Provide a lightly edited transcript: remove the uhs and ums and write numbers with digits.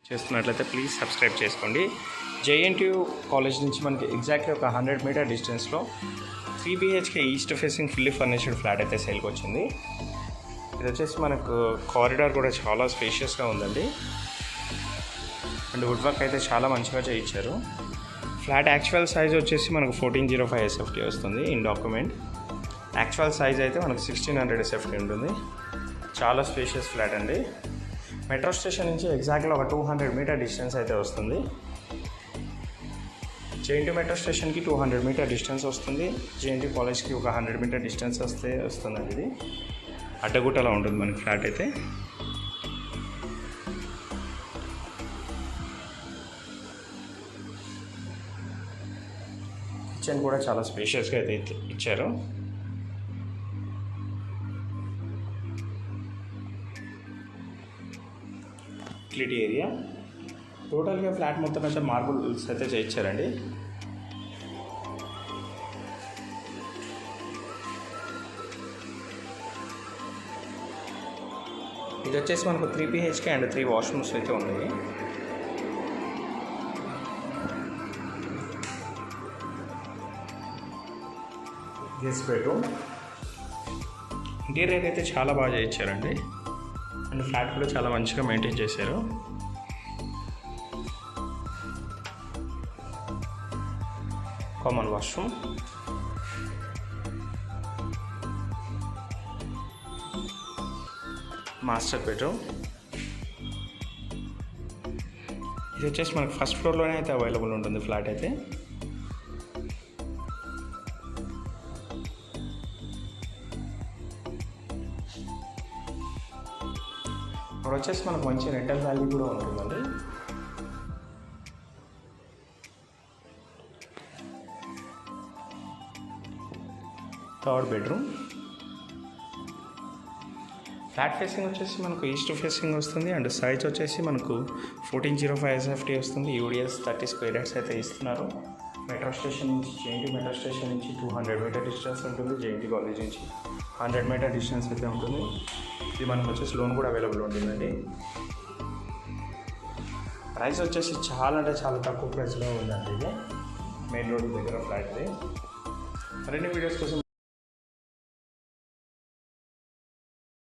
చేస్తున్నట్లయితే please subscribe చేసుకోండి. JNTU college నుంచి మనకి ఎగ్జాక్ట్లీ ఒక 100 మీటర్ డిస్టెన్స్లో 3 BHK east facing fully furnished flat అయితే సేల్కి వచ్చింది. ఇది వచ్చేసి మనకు కారిడార్ కూడా చాలా స్పేషియస్గా ఉందండి. అండ్ వుడ్ వర్క్ అయితే చాలా మంచిగా చేయించారు. ఫ్లాట్ యాక్చువల్ సైజ్ వచ్చేసి మనకు 1405 SFT వస్తుంది. ఇన్ డాక్యుమెంట్ యాక్చువల్ సైజ్ అయితే మనకు 1600 SFT ఉంటుంది. చాలా స్పేషియస్ ఫ్లాట్ అండి. మెట్రో స్టేషన్ నుంచి ఎగ్జాక్ట్గా ఒక 200 మీటర్ డిస్టెన్స్ అయితే వస్తుంది. జేఎన్టీయూ మెట్రో స్టేషన్కి 200 మీటర్ డిస్టెన్స్ వస్తుంది. జేఎన్టీయూ కాలేజ్కి ఒక 100 మీటర్ డిస్టెన్స్ వస్తుందండి. ఇది అడ్డగుట్టలో ఉంటుంది మనకి ఫ్లాట్ అయితే. కిచెన్ కూడా చాలా స్పేషియస్గా అయితే ఇచ్చారు. యూటిలిటీ ఏరియా టోటల్గా ఫ్లాట్ మొత్తం అయితే మార్బుల్స్ అయితే చేయించారండి. ఇది వచ్చేసి మనకు 3 BHK అండ్ 3 వాష్రూమ్స్ అయితే ఉన్నాయి. గెస్ట్ బెడ్రూమ్ ఇంటీరియర్ అయితే చాలా బాగా చేయించారండి. అండ్ ఫ్లాట్ కూడా చాలా మంచిగా మెయింటైన్ చేశారు. Common washroom, master bedroom. ఇది వచ్చేసి మనకు ఫస్ట్ ఫ్లోర్లోనే అయితే అవైలబుల్ ఉంటుంది ఫ్లాట్ అయితే. ఇప్పుడు వచ్చేసి మనకు మంచి రెంటల్ వాల్యూ కూడా ఉంటుందండి. Third bedroom. ఫ్లాట్ ఫేసింగ్ వచ్చేసి మనకు ఈస్ట్ ఫేసింగ్ వస్తుంది. అండ్ సైజ్ వచ్చేసి మనకు 1405 SFT వస్తుంది. UDS 30 స్క్వేర్ యార్డ్స్ అయితే ఇస్తున్నారు. మెట్రో స్టేషన్ నుంచి జేఎన్టీయూ మెట్రో స్టేషన్ నుంచి 200 మీటర్ డిస్టెన్స్ ఉంటుంది. జేఎన్టీయూ కాలేజ్ నుంచి 100 మీటర్ డిస్టెన్స్ అయితే ఉంటుంది. ఇది మనకు వచ్చేసి లోన్ కూడా అవైలబుల్ ఉంటుందండి. ప్రైస్ వచ్చేసి చాలా అంటే చాలా తక్కువ ప్రైస్లో ఉందండి. ఇది మెయిన్ రోడ్ దగ్గర ఫ్లాట్. ఇది మరిన్ని వీడియోస్ కోసం